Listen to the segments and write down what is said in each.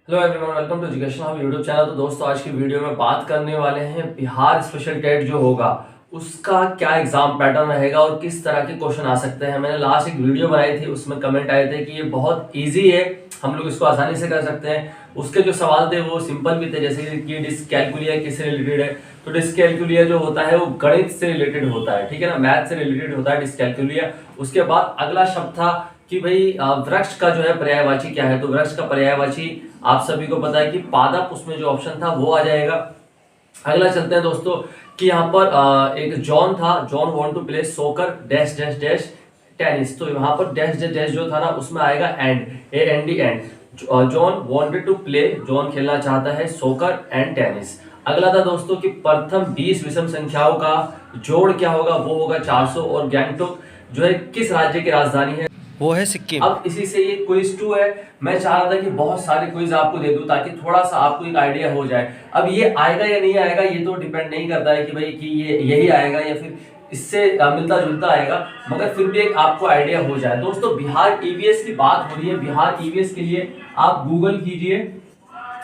Hello everyone, welcome to education hub YouTube channel. तो दोस्तों, आज की वीडियो में बात करने वाले हैं बिहार स्पेशल टेट जो होगा उसका क्या एग्जाम पैटर्न रहेगा और किस तरह के क्वेश्चन आ सकते हैं। मैंने लास्ट एक वीडियो बनाई थी, उसमें कमेंट आए थे कि ये बहुत इजी है, हम लोग इसको आसानी से कर सकते हैं। उसके जो सवाल थे वो सिंपल भी थे, जैसे कि डिस्कैलकुलिया किससे रिलेटेड है। तो डिस्कैलकुलिया जो होता है वो गणित से रिलेटेड होता है, ठीक है ना, मैथ से रिलेटेड होता है डिस्कैलकुलिया। उसके बाद अगला शब्द था कि भाई वृक्ष का जो है पर्यायवाची क्या है। तो वृक्ष का पर्यायवाची आप सभी को पता है कि पादप, उसमें जो ऑप्शन था वो आ जाएगा। अगला चलते हैं दोस्तों कि यहाँ पर एक जॉन था, जॉन वांट टू प्ले सोकर डैश डैश डैश टेनिस। तो यहाँ पर डैश डैश डैश जो था ना उसमें आएगा end, A N D end. John wanted to play, John खेलना चाहता है सोकर एंड टेनिस। अगला था दोस्तों कि प्रथम 20 विषम संख्याओं का जोड़ क्या होगा, वो होगा 400। और गैंगटोक जो है किस राज्य की राजधानी है, वो है सिक्किम। अब इसी से ये क्विज 2 है। मैं चाह रहा था कि बहुत सारे क्विज आपको दे दूं ताकि थोड़ा सा आपको एक आइडिया हो जाए। अब ये आएगा या नहीं आएगा ये तो डिपेंड नहीं करता है कि भाई कि ये यही आएगा या फिर इससे मिलता जुलता आएगा, मगर फिर भी एक आपको आइडिया हो जाए। दोस्तों, बिहार ईवीएस की बात हो रही है। बिहार ईवीएस के लिए आप गूगल कीजिए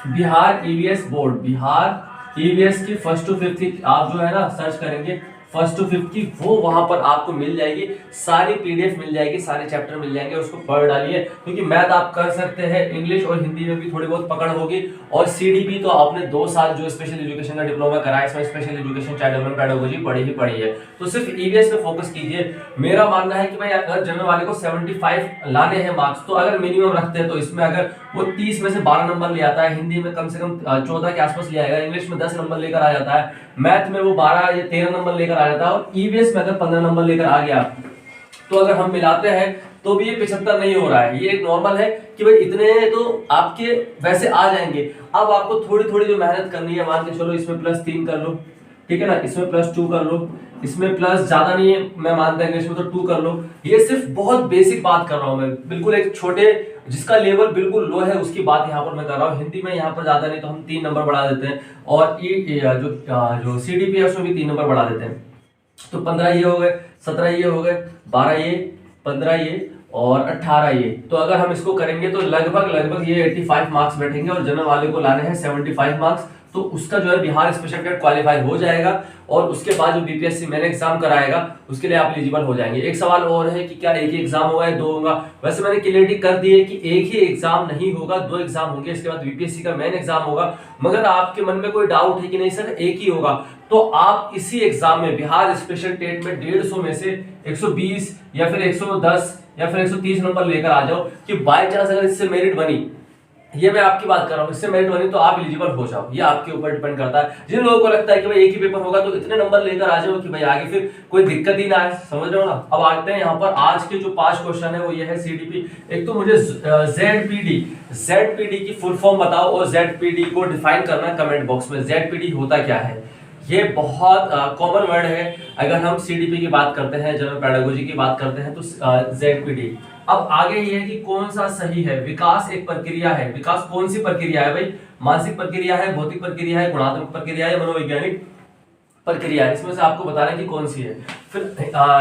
Bihar EVS board, Bihar EVS की फर्स्ट टू फिफ्थ आप जो है ना सर्च करेंगे फर्स्ट टू फिफ्थ की, वो वहां पर आपको मिल जाएगी। सारी पीडीएफ मिल जाएगी, सारे चैप्टर मिल जाएंगे, उसको पढ़ डालिए। क्योंकि मैथ आप कर सकते हैं, इंग्लिश और हिंदी में भी थोड़ी बहुत पकड़ होगी। और सीडीपी तो आपने 2 साल जो स्पेशल एजुकेशन का डिप्लोमा करा है, इसमें special education child development pedagogy पढ़ी ही पढ़ी है। तो सिर्फ ईवीएस पे फोकस कीजिए। मेरा मानना है कि भाई अगर जनरल वाले को 75 लाने हैं मार्क्स, तो अगर मिनिमम रखते हैं तो इसमें अगर वो 30 में से 12 नंबर ले आता है, हिंदी में कम से कम 14 के आसपास ले आएगा, इंग्लिश में 10 नंबर लेकर आ जाता है, मैथ में वो 12 या 13 नंबर लेकर आ जाता है, और ईवीएस में अगर 15 नंबर लेकर आ गया, तो अगर हम मिलाते हैं तो भी ये 75 नहीं हो रहा है। ये एक नॉर्मल है कि भाई इतने तो आपके वैसे आ जाएंगे। अब आपको थोड़ी थोड़ी जो मेहनत करनी है, मान के चलो इसमें +3 कर लो, ठीक है ना, इसमें +2 कर लो, इसमें प्लस ज्यादा नहीं है, मैं मानता हूँ इसमें तो 2 कर लो। ये सिर्फ बहुत बेसिक बात कर रहा हूं मैं, बिल्कुल एक छोटे जिसका लेवल बिल्कुल लो है उसकी बात यहाँ पर मैं कर रहा हूँ। हिंदी में यहाँ पर ज्यादा नहीं तो हम 3 नंबर बढ़ा देते हैं, और जो सीडीपी है उसमें भी 3 नंबर बढ़ा देते हैं। तो 15 ये हो गए, 17 ये हो गए, 12 ये, 15 ये और 18 ये। तो अगर हम इसको करेंगे तो लगभग ये 85 मार्क्स बैठेंगे, और जनरल वाले को लाने हैं 75 मार्क्स। तो उसका जो है बिहार स्पेशल टेट क्वालिफाई हो जाएगा, और उसके बाद जो बीपीएससी मैंने एग्जाम कराएगा उसके लिए आप एलिजिबल हो जाएंगे। एक सवाल और है कि क्या एक ही एग्जाम होगा या 2 होगा। वैसे मैंने क्लियरिटी कर दी है कि एक ही एग्जाम नहीं होगा, 2 एग्जाम होंगे। इसके बाद बीपीएससी का मेन एग्जाम होगा। मगर आपके मन में कोई डाउट है कि नहीं सर एक ही होगा, तो आप इसी एग्जाम में बिहार स्पेशल टेट में 150 में से 120 या फिर 110 या फिर 130 नंबर लेकर आ जाओ, कि बाय चांस अगर इससे मेरिट बनी, ये मैं आपकी बात कर रहा हूँ, इससे मेरिट बनी तो आप एलिजिबल हो जाओ। ये आपके ऊपर डिपेंड करता है। जिन लोगों को लगता है कि भाई एक ही पेपर होगा तो इतने नंबर लेकर आ जाओ कि भाई आगे फिर कोई दिक्कत ही ना आए, समझ रहे हो ना। अब आते हैं यहाँ पर आज के जो 5 क्वेश्चन है वो ये है सीडीपी। एक तो मुझे जेडपीडी की फुल फॉर्म बताओ, और जेडपीडी को डिफाइन करना कमेंट बॉक्स में। जेडपीडी होता क्या है, ये बहुत कॉमन वर्ड है। अगर हम सीडीपी की बात करते हैं, जनरल पेडागोजी की बात करते हैं, तो जेडपीडी। अब आगे ये है कि कौन सा सही है। विकास एक प्रक्रिया है। विकास कौन सी प्रक्रिया है भाई, मानसिक प्रक्रिया है, भौतिक प्रक्रिया है, गुणात्मक प्रक्रिया है, मनोवैज्ञानिक प्रक्रिया है। इसमें से आपको बताना है कि कौन सी है। फिर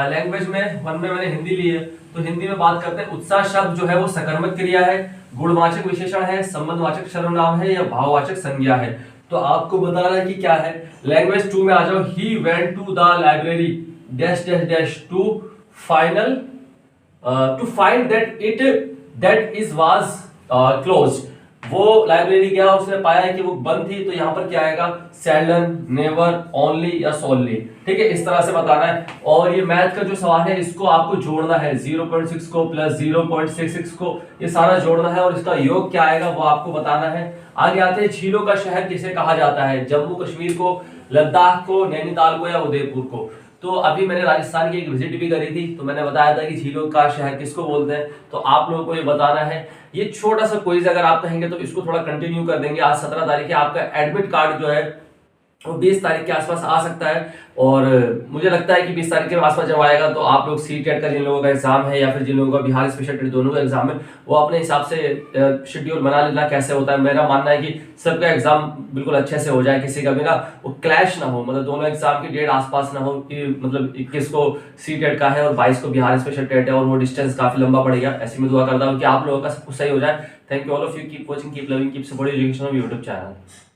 लैंग्वेज में 1 में मैंने हिंदी ली है, तो हिंदी में बात करते हैं। उत्साह शब्द जो है वो सकर्मक क्रिया है, गुणवाचक विशेषण है, संबंधवाचक सर्वनाम है, या भाववाचक संज्ञा है। तो आपको बताना है कि क्या है। लैंग्वेज 2 में आ जाओ। He went to the library dash dash dash to find that is was closed. वो लाइब्रेरी गया, उसने पाया है कि वो बंद थी। तो यहाँ पर क्या आएगा, सेल्डन, नेवर, ओनली या सोनली, ठीक है, इस तरह से बताना है। और ये मैथ का जो सवाल है इसको आपको जोड़ना है, 0.6 को प्लस 0.66 को, ये सारा जोड़ना है, और इसका योग क्या आएगा वो आपको बताना है। आगे आते हैं, झीलों का शहर किसे कहा जाता है। जम्मू कश्मीर को, लद्दाख को, नैनीताल को, या उदयपुर को। तो अभी मैंने राजस्थान की एक विजिट भी करी थी, तो मैंने बताया था कि झीलों का शहर किसको बोलते हैं। तो आप लोगों को ये बताना है। ये छोटा सा क्विज अगर आप कहेंगे तो इसको थोड़ा कंटिन्यू कर देंगे। आज 17 तारीख है, आपका एडमिट कार्ड जो है वो 20 तारीख के आसपास आ सकता है। और मुझे लगता है कि 20 तारीख के आसपास जब आएगा तो आप लोग सीटेट का जिन लोगों का एग्जाम है या फिर जिन लोगों का बिहार स्पेशल टेट दोनों का एग्जाम है, वो अपने हिसाब से शेड्यूल बना लेना कैसे होता है। मेरा मानना है कि सबका एग्जाम बिल्कुल अच्छे से हो जाए, किसी का भी ना वो क्लैश ना हो, मतलब दोनों एग्जाम की डेट आसपास ना हो कि मतलब 21 को सीटेट का है और 22 को बिहार स्पेशल टेट है और वो डिस्टेंस काफी लंबा पड़ेगा। ऐसी मैं दुआ करता हूँ कि आप लोगों का सब कुछ सही हो जाए। Thank you all of you, keep watching, keep loving, keep supporting education of YouTube channel.